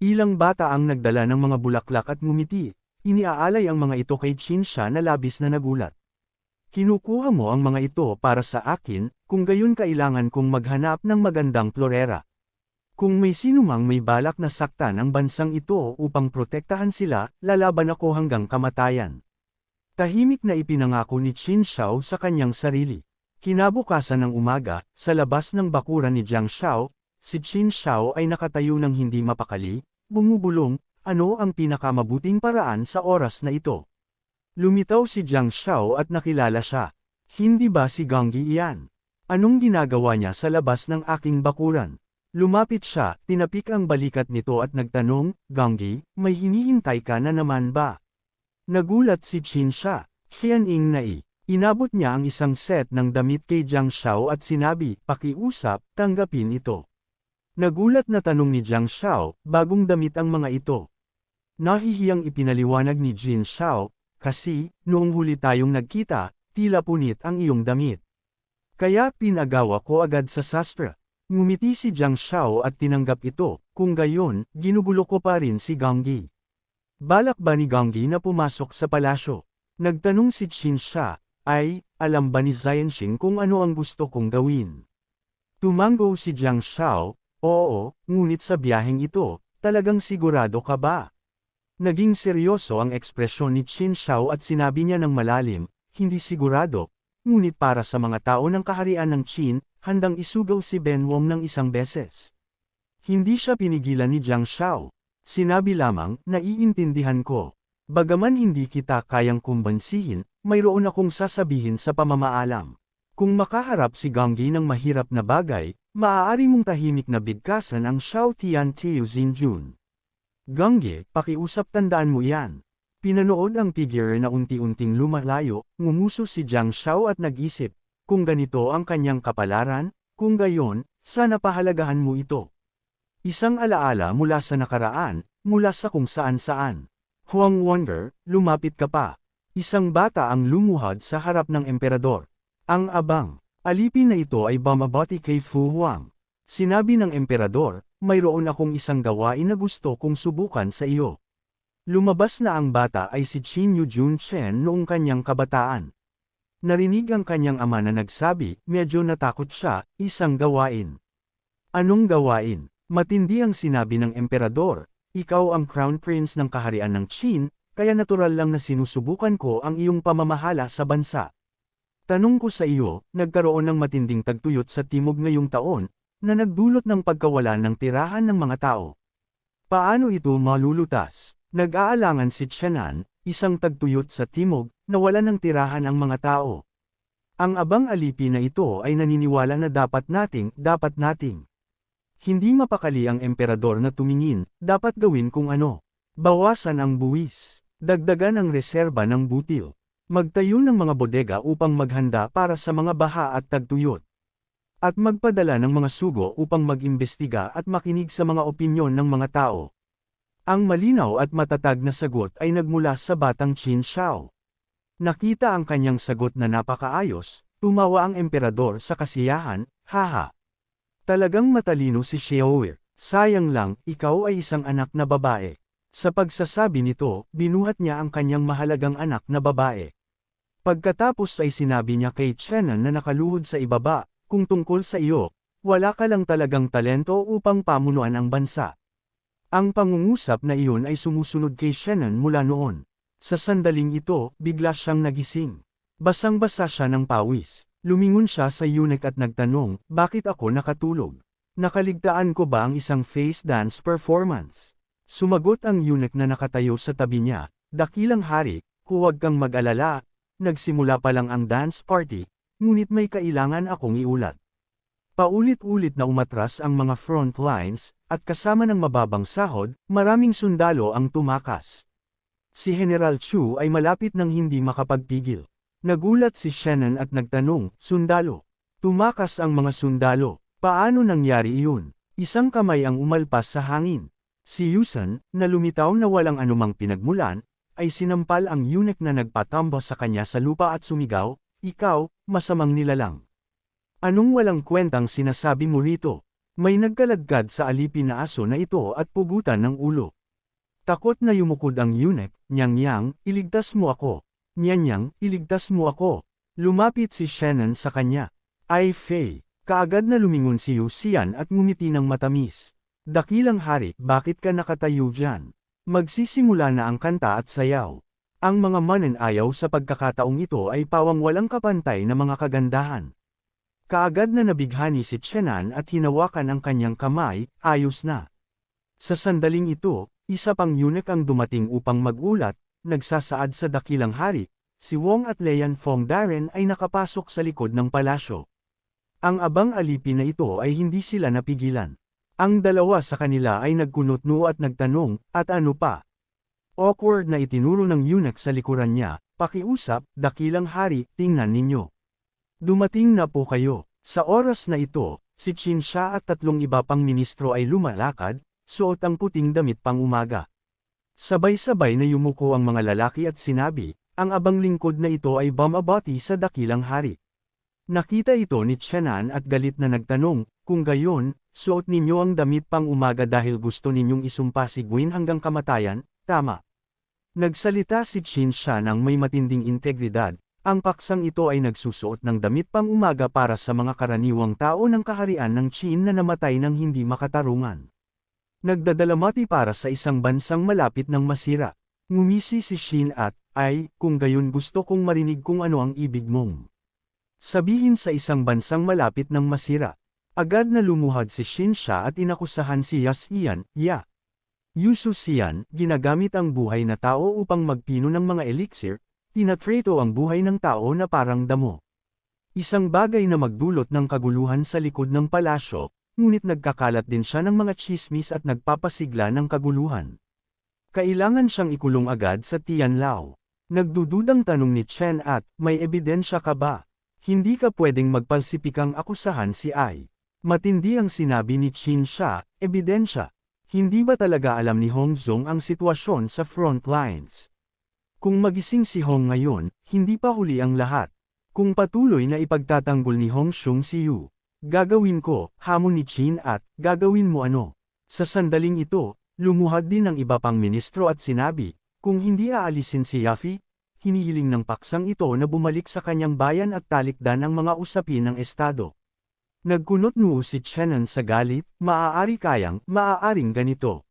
Ilang bata ang nagdala ng mga bulaklak at ngumiti. Iniaalay ang mga ito kay Qinsha na labis na nagulat. Kinukuha mo ang mga ito para sa akin, kung gayon kailangan kong maghanap ng magandang florera. Kung may sinumang may balak na saktan ang bansang ito upang protektahan sila, lalaban ako hanggang kamatayan. Tahimik na ipinangako ni Qin Shao sa kanyang sarili. Kinabukasan ng umaga, sa labas ng bakuran ni Jiang Shao, si Qin Shao ay nakatayo ng hindi mapakali, bumubulong, ano ang pinakamabuting paraan sa oras na ito? Lumitaw si Jiang Shao at nakilala siya. Hindi ba si Ganggi iyan? Anong ginagawa niya sa labas ng aking bakuran? Lumapit siya, tinapik ang balikat nito at nagtanong, Ganggi, may hinihintay ka na naman ba? Nagulat si Qin Sha. Qianing nai. Inabot niya ang isang set ng damit kay Jiang Shao at sinabi, pakiusap, tanggapin ito. Nagulat na tanong ni Jiang Shao, bagong damit ang mga ito. Nahihiyang ipinaliwanag ni Jin Shao, kasi, noong huli tayong nagkita, tila punit ang iyong damit. Kaya pinagawa ko agad sa sastra. Ngumiti si Jiang Shao at tinanggap ito, kung gayon, ginugulo ko pa rin si Ganggi. Balak ba ni Ganggi na pumasok sa palasyo? Nagtanong si Qin Sha, ay, alam ba ni Xianxing kung ano ang gusto kong gawin? Tumango si Jiang Shao, oo, ngunit sa biyaheng ito, talagang sigurado ka ba? Naging seryoso ang ekspresyon ni Qin Shao at sinabi niya ng malalim, hindi sigurado, ngunit para sa mga tao ng kaharian ng Qin, handang isugaw si Ben Wong ng isang beses. Hindi siya pinigilan ni Jiang Shao. Sinabi lamang, naiintindihan ko. Bagaman hindi kita kayang kumbansihin, mayroon akong sasabihin sa pamamaalam. Kung makaharap si Ganggi ng mahirap na bagay, maaari mong tahimik na bigkasan ang Shao Tian Tiu Xinjun. Ganggi, pakiusap tandaan mo yan. Pinanood ang figure na unti-unting lumalayo, ngumuso si Jiang Shao at nag-isip, kung ganito ang kanyang kapalaran, kung gayon, sana pahalagahan mo ito. Isang alaala mula sa nakaraan, mula sa kung saan-saan. Huang Wonder, lumapit ka pa. Isang bata ang lumuhad sa harap ng emperador. Ang abang, alipin na ito ay bumabati kay Fu Huang. Sinabi ng emperador, mayroon akong isang gawain na gusto kong subukan sa iyo. Lumabas na ang bata ay si Qin Yujun Chen noong kanyang kabataan. Narinig ang kanyang ama na nagsabi, medyo natakot siya, isang gawain. Anong gawain? Matindi ang sinabi ng emperador, ikaw ang crown prince ng kaharian ng Qin, kaya natural lang na sinusubukan ko ang iyong pamamahala sa bansa. Tanong ko sa iyo, nagkaroon ng matinding tagtuyot sa timog ngayong taon, na nagdulot ng pagkawalan ng tirahan ng mga tao. Paano ito malulutas? Nag-aalangan si Chenan, isang tagtuyot sa timog, nawala ng tirahan ang mga tao. Ang abang alipin na ito ay naniniwala na dapat nating. Hindi mapakali ang emperador na tumingin, dapat gawin kung ano. Bawasan ang buwis. Dagdagan ang reserba ng butil. Magtayo ng mga bodega upang maghanda para sa mga baha at tagtuyot. At magpadala ng mga sugo upang mag-imbestiga at makinig sa mga opinyon ng mga tao. Ang malinaw at matatag na sagot ay nagmula sa batang Qin Shao. Nakita ang kanyang sagot na napakaayos, tumawa ang emperador sa kasiyahan, haha. Talagang matalino si Xiaowe. Sayang lang, ikaw ay isang anak na babae. Sa pagsasabi nito, binuhat niya ang kanyang mahalagang anak na babae. Pagkatapos ay sinabi niya kay Chenan na nakaluhod sa ibaba, kung tungkol sa iyo, wala ka lang talagang talento upang pamunuan ang bansa. Ang pangungusap na iyon ay sumusunod kay Chenan mula noon. Sa sandaling ito, bigla siyang nagising. Basang-basa siya ng pawis. Lumingon siya sa eunuch at nagtanong, bakit ako nakatulog? Nakaligtaan ko ba ang isang face dance performance? Sumagot ang eunuch na nakatayo sa tabi niya, dakilang hari, huwag kang mag-alala, nagsimula pa lang ang dance party, ngunit may kailangan akong iulat. Paulit-ulit na umatras ang mga front lines, at kasama ng mababang sahod, maraming sundalo ang tumakas. Si General Chu ay malapit nang hindi makapagpigil. Nagulat si Shannon at nagtanong, sundalo. Tumakas ang mga sundalo. Paano nangyari iyon? Isang kamay ang umalpas sa hangin. Si Yusan, na lumitaw na walang anumang pinagmulan, ay sinampal ang eunuch na nagpatambo sa kanya sa lupa at sumigaw, ikaw, masamang nilalang. Anong walang kwentang sinasabi mo rito? May nagkaladkad sa alipin na aso na ito at pugutan ng ulo. Takot na yumukod ang eunuch, Nyang-yang, iligtas mo ako. Nyang-yang, iligtas mo ako. Lumapit si Shannon sa kanya. Ay Fei, kaagad na lumingon si Yu Xian at ngumiti ng matamis. Dakilang hari, bakit ka nakatayo dyan? Magsisimula na ang kanta at sayaw. Ang mga mananayaw sa pagkakataong ito ay pawang walang kapantay na mga kagandahan. Kaagad na nabighani si Chenan at hinawakan ang kanyang kamay, ayos na. Sa sandaling ito, isa pang eunuch ang dumating upang magulat, nagsasaad sa dakilang hari, si Wong at Lian Fongdaren ay nakapasok sa likod ng palasyo. Ang abang alipin na ito ay hindi sila napigilan. Ang dalawa sa kanila ay nagkunotno at nagtanong, at ano pa? Awkward na itinuro ng eunuch sa likuran niya, pakiusap, dakilang hari, tingnan ninyo. Dumating na po kayo. Sa oras na ito, si Qin Shi at tatlong iba pang ministro ay lumalakad, suot ang puting damit pang umaga. Sabay-sabay na yumuko ang mga lalaki at sinabi, ang abang lingkod na ito ay bumabati sa dakilang hari. Nakita ito ni Chenan at galit na nagtanong, kung gayon, suot ninyo ang damit pang umaga dahil gusto ninyong isumpa si Gwyn hanggang kamatayan, tama. Nagsalita si Qin Shi ng may matinding integridad, ang paksang ito ay nagsusuot ng damit pang umaga para sa mga karaniwang tao ng kaharian ng Qin na namatay ng hindi makatarungan. Nagdadalamati para sa isang bansang malapit ng masira. Ngumisi si Shin at, ay, kung gayon gusto kong marinig kung ano ang ibig mong sabihin sa isang bansang malapit ng masira. Agad na lumuhad si Shin Shi at inakusahan si Yas Ian, Yu Xian, ginagamit ang buhay na tao upang magpino ng mga elixir, tinatreto ang buhay ng tao na parang damo. Isang bagay na magdulot ng kaguluhan sa likod ng palasyo, ngunit nagkakalat din siya ng mga chismis at nagpapasigla ng kaguluhan. Kailangan siyang ikulong agad sa Tianlao. Nagdududang tanong ni Chen at, may ebidensya ka ba? Hindi ka pwedeng magpalsipikang akusahan si Ai. Matindi ang sinabi ni Qin Shi, ebidensya. Hindi ba talaga alam ni Hong Zong ang sitwasyon sa front lines? Kung magising si Hong ngayon, hindi pa huli ang lahat. Kung patuloy na ipagtatanggol ni Hong Xiong si Yu, gagawin ko, hamon ni Qin at, gagawin mo ano? Sa sandaling ito, lumuhad din ang iba pang ministro at sinabi, kung hindi aalisin si Yafi, hinihiling ng paksang ito na bumalik sa kanyang bayan at talikdan ang mga usapin ng estado. Nagkunot-noo si Chenan sa galit, maaaring ganito.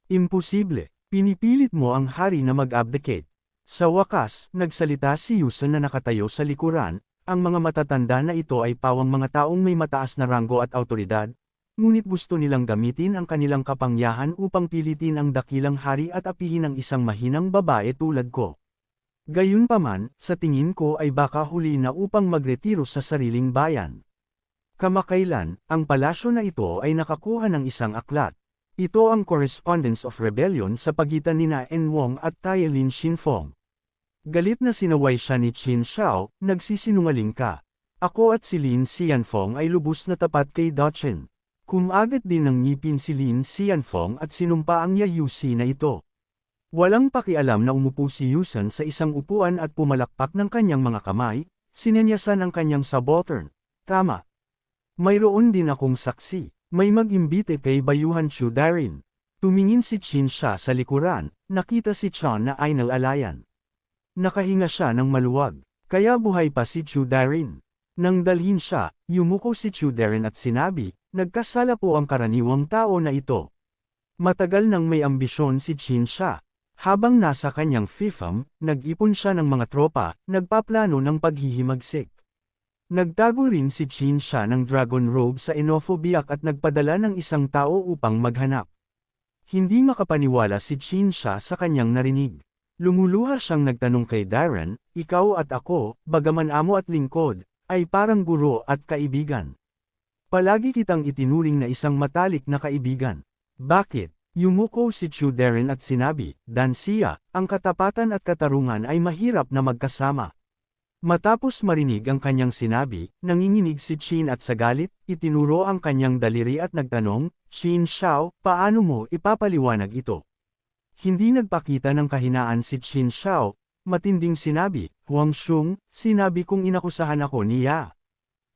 Imposible, pinipilit mo ang hari na mag-abdicate. Sa wakas, nagsalita si Yusan na nakatayo sa likuran, ang mga matatanda na ito ay pawang mga taong may mataas na ranggo at autoridad, ngunit gusto nilang gamitin ang kanilang kapangyahan upang pilitin ang dakilang hari at apihin ang isang mahinang babae tulad ko. Gayunpaman, sa tingin ko ay baka huli na upang magretiro sa sariling bayan. Kamakailan, ang palasyo na ito ay nakakuha ng isang aklat. Ito ang Correspondence of Rebellion sa pagitan nina En Wong at Tailin Xinfeng. Galit na sinaway siya ni Qin Shao, nagsisinungaling ka. Ako at si Lin Xianfeng ay lubos na tapat kay Dachin. Kumagat din ng ngipin si Lin Xianfeng at sinumpa ang Yayusi na ito. Walang pakialam na umupo si Yusan sa isang upuan at pumalakpak ng kanyang mga kamay, sinenyasan ang kanyang subaltern. Tama. Mayroon din akong saksi. May mag-imbite kay Bayuhan Chu Darin. Tumingin si Qin Shi sa likuran, nakita si Chan na ay nalalayan. Nakahinga siya ng maluwag, kaya buhay pa si Chu Darin. Nang dalhin siya, yumuko si Chu Darin at sinabi, nagkasala po ang karaniwang tao na ito. Matagal nang may ambisyon si Qin Shi. Habang nasa kanyang fiefdom, nag-ipon siya ng mga tropa, nagpaplano ng paghihimagsik. Nagtago rin si Qin Shi ng dragon robe sa Enophobia at nagpadala ng isang tao upang maghanap. Hindi makapaniwala si Qin Shi sa kanyang narinig. Lumuluha siyang nagtanong kay Darren, ikaw at ako, bagaman amo at lingkod, ay parang guro at kaibigan. Palagi kitang itinuring na isang matalik na kaibigan. Bakit? Yumuko si Chu Darren at sinabi, Dansia, ang katapatan at katarungan ay mahirap na magkasama. Matapos marinig ang kanyang sinabi, nanginginig si Qin at sa galit, itinuro ang kanyang daliri at nagtanong, Qin Shao, paano mo ipapaliwanag ito? Hindi nagpakita ng kahinaan si Qin Shao, matinding sinabi, Huang Xiong, sinabi kong inakusahan ako niya.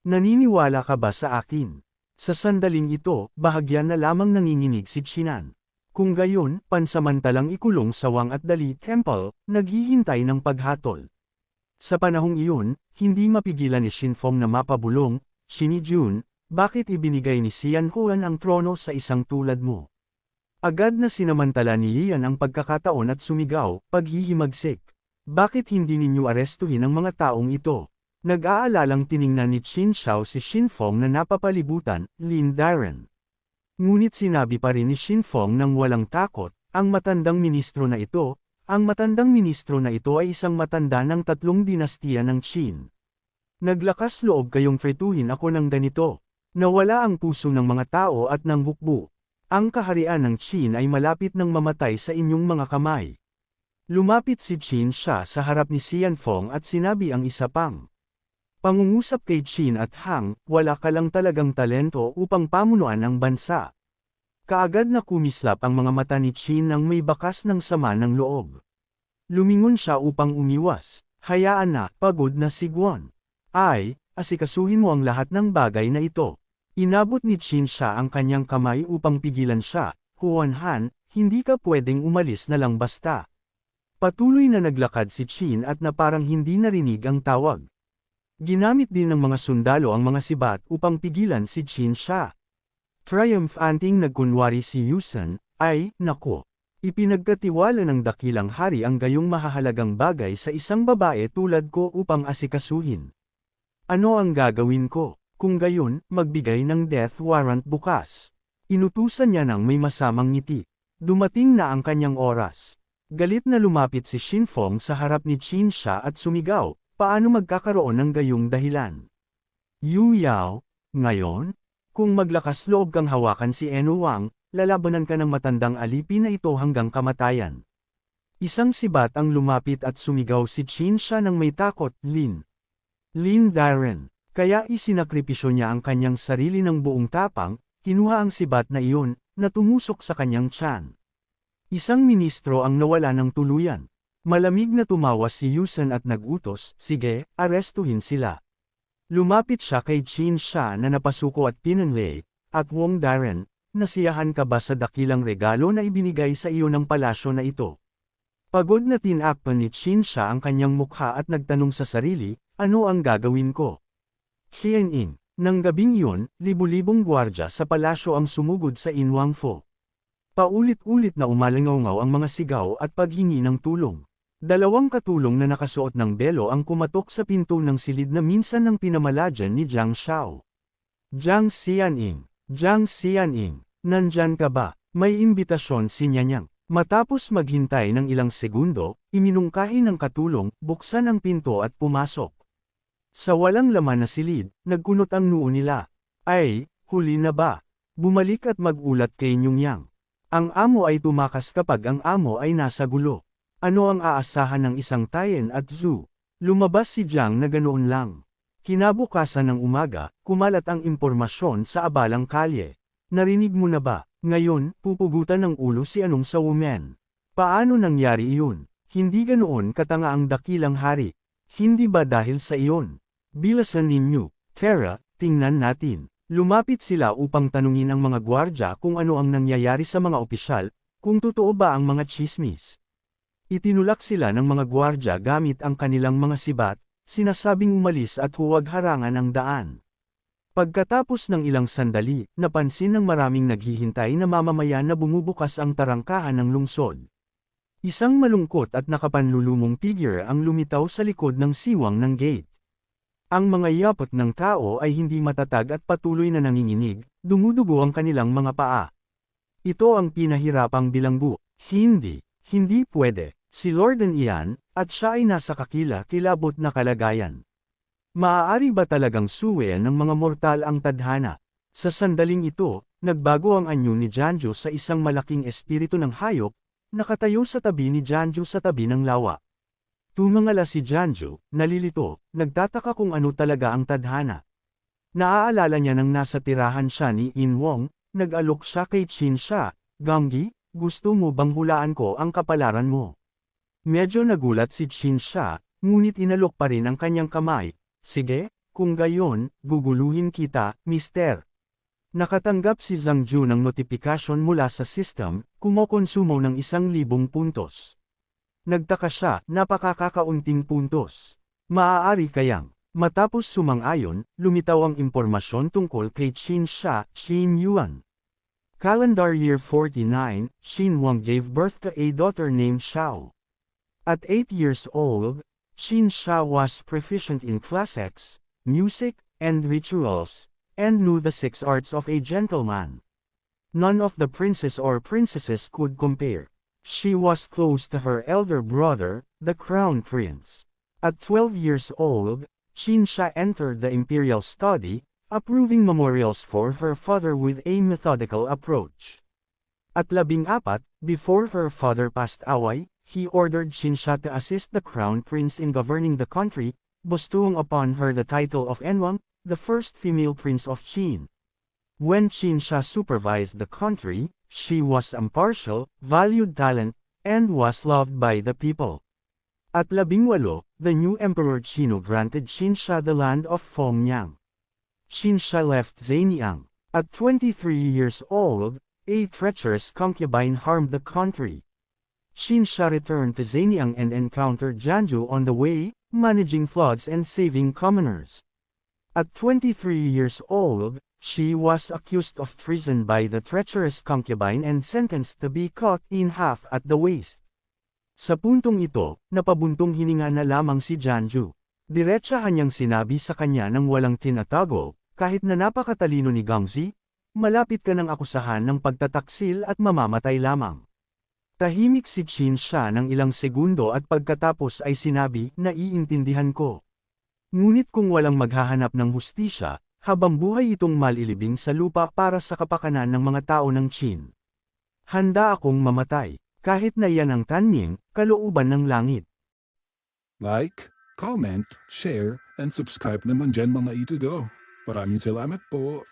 Naniniwala ka ba sa akin? Sa sandaling ito, bahagyan na lamang nanginginig si Chinan. Kung gayon, pansamantalang ikulong sa Wang at Dali Temple, naghihintay ng paghatol. Sa panahong iyon, hindi mapigilan ni Xinfeng na mapabulong, Xini Jun, bakit ibinigay ni Xian Huan ang trono sa isang tulad mo? Agad na sinamantala ni Lian ang pagkakataon at sumigaw, paghihimagsik. Bakit hindi ninyo arestuhin ang mga taong ito? Nag-aalalang tiningnan ni Qin Xiao si Xinfeng na napapalibutan, Lin Daren. Ngunit sinabi pa rin ni Xinfeng nang walang takot, ang matandang ministro na ito ay isang matanda ng 3 dinastiya ng Qin. Naglakas loob kayong tretuhin ako ng ganito. Nawala ang puso ng mga tao at ng hukbo. Ang kaharian ng Qin ay malapit ng mamatay sa inyong mga kamay. Lumapit si Qin Shi sa harap ni Xianfeng at sinabi ang isa pang pangungusap kay Qin at Hang, wala ka lang talagang talento upang pamunuan ang bansa. Kaagad na kumislap ang mga mata ni Qin nang may bakas ng sama ng loob. Lumingon siya upang umiwas. Hayaan na, pagod na si Guan. Ay, asikasuhin mo ang lahat ng bagay na ito. Inabot ni Qin Shi ang kanyang kamay upang pigilan siya. Huan Han, hindi ka pwedeng umalis na lang basta. Patuloy na naglakad si Qin at na parang hindi narinig ang tawag. Ginamit din ng mga sundalo ang mga sibat upang pigilan si Qin Shi. Triumphanting nagkunwari si Yusen, ay, nako. Ipinagkatiwala ng dakilang hari ang gayong mahahalagang bagay sa isang babae tulad ko upang asikasuhin. Ano ang gagawin ko? Kung gayon, magbigay ng death warrant bukas. Inutusan niya ng may masamang ngiti. Dumating na ang kanyang oras. Galit na lumapit si Xinfeng sa harap ni Qin Shi at sumigaw, paano magkakaroon ng gayong dahilan? Yu Yao, ngayon? Kung maglakas loob kang hawakan si Eno Wang, lalabanan ka ng matandang alipin na ito hanggang kamatayan. Isang sibat ang lumapit at sumigaw si Qin Shi nang may takot, Lin Daren. Kaya isinakripisyo niya ang kanyang sarili ng buong tapang, kinuha ang sibat na iyon, na tumusok sa kanyang tiyan. Isang ministro ang nawala ng tuluyan. Malamig na tumawa si Yusen at nagutos, sige, arestuhin sila. Lumapit siya kay Qin Shi na napasuko at pinanlay, at Wang Daren, nasiyahan ka ba sa dakilang regalo na ibinigay sa iyo ng palasyo na ito? Pagod na tinakpan ni Qin Shi ang kanyang mukha at nagtanong sa sarili, ano ang gagawin ko? Qianin, nang gabing iyon, libu-libong gwardya sa palasyo ang sumugod sa Inwangfo. Paulit-ulit na umalangaw ang mga sigaw at paghingi ng tulong. 2 katulong na nakasuot ng belo ang kumatok sa pinto ng silid na minsan ng pinamaladyan ni Jiang Xiao. Jiang Xianing, nandyan ka ba? May imbitasyon si Nyanyang. Matapos maghintay ng ilang segundo, iminungkahi ng katulong, buksan ang pinto at pumasok. Sa walang laman na silid, nagkunot ang noo nila. Ay, huli na ba? Bumalik at magulat kay Nyungyang. Ang amo ay tumakas kapag ang amo ay nasa gulo. Ano ang aasahan ng isang Tayen at Zhu? Lumabas si Jiang na ganoon lang. Kinabukasan ng umaga, kumalat ang impormasyon sa abalang kalye. Narinig mo na ba? Ngayon, pupugutan ng ulo si Anong sa woman. Paano nangyari iyon? Hindi ganoon katanga ang dakilang hari. Hindi ba dahil sa iyon? Bilasan ninyo, Tara, tingnan natin. Lumapit sila upang tanungin ang mga gwardya kung ano ang nangyayari sa mga opisyal, kung totoo ba ang mga tsismis. Itinulak sila ng mga gwardya gamit ang kanilang mga sibat, sinasabing umalis at huwag harangan ang daan. Pagkatapos ng ilang sandali, napansin ng maraming naghihintay na mamamayan na bumubukas ang tarangkahan ng lungsod. Isang malungkot at nakapanlulumong figure ang lumitaw sa likod ng siwang ng gate. Ang mga yapot ng tao ay hindi matatag at patuloy na nanginginig, dumudugo ang kanilang mga paa. Ito ang pinahirapang bilanggo. Hindi pwede. Si Lorden iyan, at siya ay nasa kakila-kilabot na kalagayan. Maaari ba talagang suwayan ng mga mortal ang tadhana? Sa sandaling ito, nagbago ang anyo ni Janju sa isang malaking espiritu ng hayop, nakatayo sa tabi ni Janju sa tabi ng lawa. Tumangala si Janju, nalilito, nagtataka kung ano talaga ang tadhana. Naaalala niya nang nasa tirahan siya ni In Wong, nag-alok siya kay Qin Shi, Ganggi, gusto mo bang hulaan ko ang kapalaran mo? Medyo nagulat si Qin Shi, ngunit inalok pa rin ang kanyang kamay. Sige, kung gayon, guguluhin kita, mister. Nakatanggap si Zhang Ju ng notifikasyon mula sa system, kumokonsumo ng 1,000 puntos. Nagtaka siya, napakakaunting puntos. Maaari kayang, matapos sumang-ayon, lumitaw ang impormasyon tungkol kay Qin Shi, Qin Yuan. Calendar year 49, Qin Wang gave birth to a daughter named Xiao. At 8 years old, Qin Shi was proficient in classics, music, and rituals, and knew the 6 arts of a gentleman. None of the princes or princesses could compare. She was close to her elder brother, the crown prince. At 12 years old, Qin Shi entered the imperial study, approving memorials for her father with a methodical approach. At 14, before her father passed away, he ordered Qin Shi to assist the crown prince in governing the country, bestowing upon her the title of Enwang, the first female prince of Qin. When Qin Shi supervised the country, she was impartial, valued talent, and was loved by the people. At 18, the new Emperor Qinu granted Qin Shi the land of Fengyang. Qin Shi left Zhenyang. At 23 years old, a treacherous concubine harmed the country. Qin Shi returned to Zhenyang and encountered Jianzhu on the way, managing floods and saving commoners. At 23 years old, she was accused of treason by the treacherous concubine and sentenced to be cut in half at the waist. Sa puntong ito, napabuntong hininga na lamang si Jianzhu. Diretsahan niyang sinabi sa kanya nang walang tinatago, kahit na napakatalino ni Gangxi, malapit ka ng akusahan ng pagtataksil at mamamatay lamang. Tahimik si Qin Shi ng ilang segundo at pagkatapos ay sinabi, naiintindihan ko. Ngunit kung walang maghahanap ng hustisya, habang buhay itong malilibing sa lupa para sa kapakanan ng mga tao ng Qin. Handa akong mamatay, kahit na yan ang tanying, kalooban ng langit. Like, comment, share, and subscribe naman dyan mga ito go. Maraming salamat po.